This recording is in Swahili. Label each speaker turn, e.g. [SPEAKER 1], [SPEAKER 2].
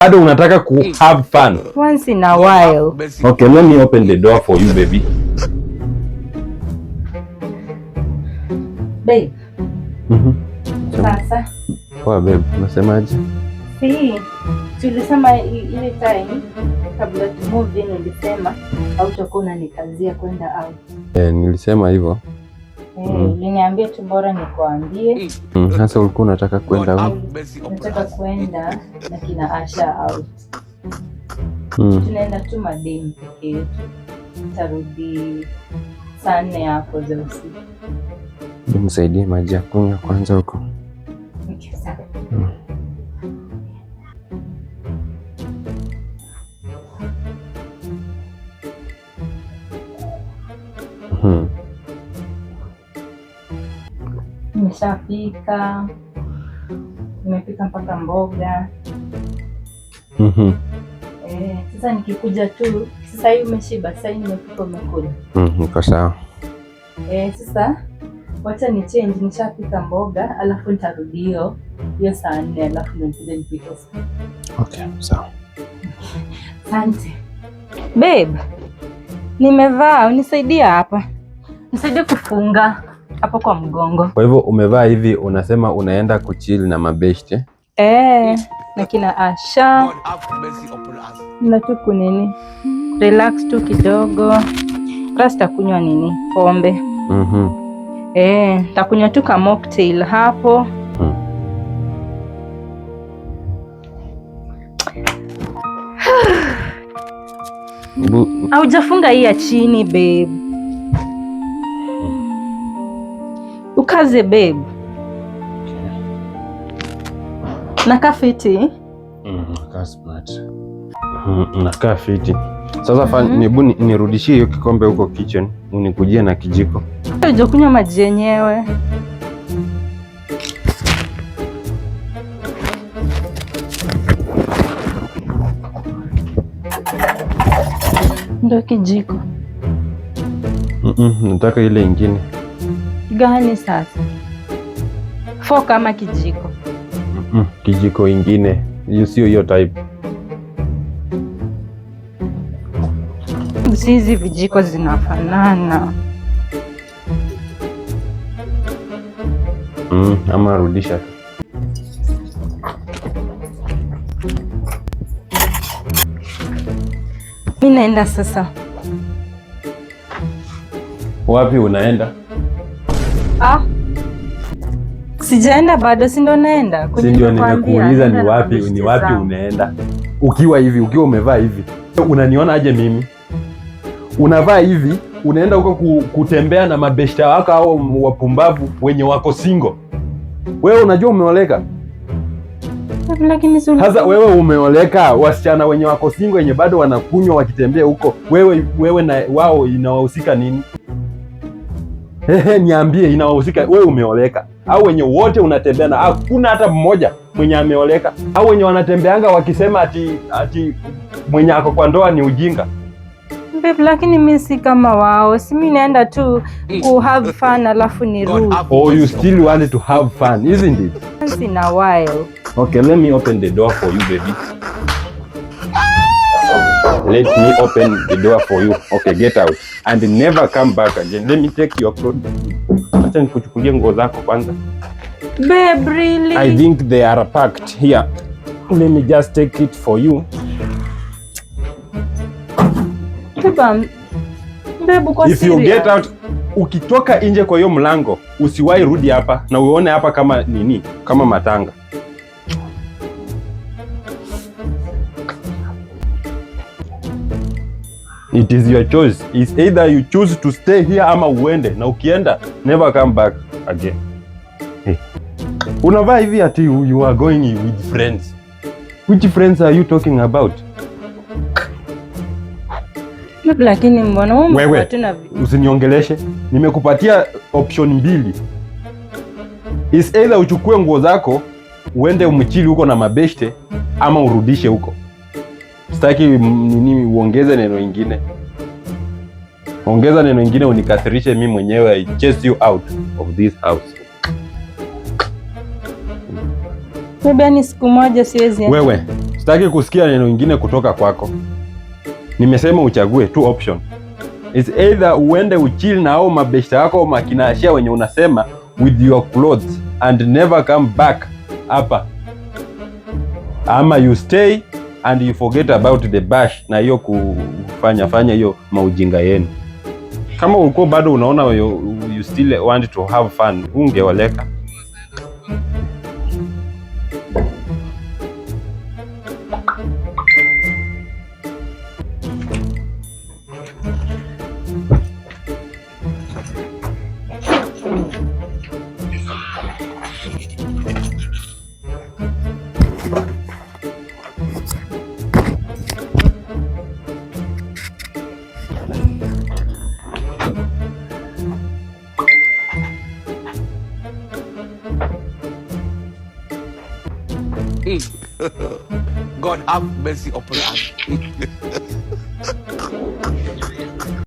[SPEAKER 1] Bado unataka ku have fun
[SPEAKER 2] once in a while.
[SPEAKER 1] Okay, let me open the door for you, baby.
[SPEAKER 2] Babe. Sasa.
[SPEAKER 1] Poa babe, unasemaje?
[SPEAKER 2] Tulisema ile time kabla tu move in ulisema hautakuwa unanikazia kwenda out.
[SPEAKER 1] Nilisema hivyo.
[SPEAKER 2] Uliniambia tu bora nikuambie.
[SPEAKER 1] Sasa ulikuwa unataka kwenda out?
[SPEAKER 2] Nataka kwenda na kina Asha out. Tunaenda tu madeni peke yetu. Tarudi saa 4 hapo za usiku.
[SPEAKER 1] Nimsaidie maji ya kunywa kwanza huko.
[SPEAKER 2] Okay, sawa. Nimeshapika. Nimepika mpaka mboga. Sasa nikikuja tu, sasa hivi umeshiba, sasa hivi nimepika umekula.
[SPEAKER 1] Niko sawa.
[SPEAKER 2] Sasa wacha ni change, nishapika mboga, alafu nitarudi hiyo saa 4, alafu ndio nipike sasa.
[SPEAKER 1] Okay, sawa.
[SPEAKER 2] Asante. Babe, nimevaa, unisaidie hapa. Nisaidie kufunga hapo kwa mgongo.
[SPEAKER 1] Kwa hivyo umevaa hivi, unasema unaenda kuchill na mabeshte?
[SPEAKER 2] Na kina Asha. Na tu kunini? Relax tu kidogo. Rasta kunywa nini? Pombe. Takunywa tu ka mocktail hapo. Haujafunga hii ya chini babe. Ukaze babe. Nakaa fiti?
[SPEAKER 1] Nakaa smart. Nakaa fiti. Sasa nibu nirudishie hiyo kikombe huko kitchen, unikujie na kijiko.
[SPEAKER 2] Hujakunywa maji yenyewe. Ndio kijiko.
[SPEAKER 1] Nataka ile ingine.
[SPEAKER 2] Gani sasa? Fork kama kijiko?
[SPEAKER 1] Kijiko ingine. Sio hiyo type.
[SPEAKER 2] Hizi vijiko zinafanana.
[SPEAKER 1] Ama rudisha.
[SPEAKER 2] Mimi naenda sasa.
[SPEAKER 1] Wapi unaenda?
[SPEAKER 2] Sijaenda bado, si ndo naenda.
[SPEAKER 1] Si ndio nimekuuliza ni wapi unaenda? Ukiwa hivi, ukiwa umevaa hivi. Unaniona aje mimi? Unavaa hivi, unaenda huko kutembea na mabeshta wako au wapumbavu wenye wako single. Wewe unajua umeoleka?
[SPEAKER 2] Lakini
[SPEAKER 1] sasa wewe umeoleka, wasichana wenye wako single wenye bado wanakunywa wakitembea huko. Wewe na wao inawahusika nini? Niambie, inawahusika? Wewe umeoleka au wenye wote unatembea na hakuna hata mmoja mwenye ameoleka? Au wenye wanatembeanga wakisema ati mwenye ako kwa ndoa ni ujinga?
[SPEAKER 2] Babe, lakini mimi si kama wao. Si mimi naenda tu ku have fun alafu nirudi.
[SPEAKER 1] Oh, you still want to have fun, isn't it?
[SPEAKER 2] Once in a while.
[SPEAKER 1] Okay, let me open the door for you, baby. Let me open the door for you. Okay, get out and never come back again. Let me take your clothes. Acha nikuchukulie nguo zako kwanza.
[SPEAKER 2] Babe, really?
[SPEAKER 1] I think they are packed here. Let me just take it for you. If you get out, ukitoka nje kwa hiyo mlango, usiwahi rudi hapa na uone hapa kama nini, kama matanga. It is your choice. It's either you choose to stay here ama uende, na ukienda never come back again. Unavaa hivi ati you are going with friends. Which friends are you talking about?
[SPEAKER 2] Lakini mbona
[SPEAKER 1] wewe usiniongeleshe? Nimekupatia option mbili. Is either uchukue nguo zako uende umchili huko na mabeshte ama urudishe huko. Sitaki nini uongeze neno ingine. Ongeza neno ingine unikathirishe mimi mwenyewe. I chase you out of this house.
[SPEAKER 2] Maybe ni siku moja siwezi.
[SPEAKER 1] Wewe Sitaki kusikia neno ingine kutoka kwako. Nimesema uchague two option. It's either uende uchill na hao mabeshta yako makinashia wenye unasema with your clothes and never come back hapa, ama you stay and you forget about the bash na hiyo kufanya hiyo maujinga yenu. Kama uko bado unaona you still want to have fun, ungeoleka.
[SPEAKER 3] God have mercy upon us.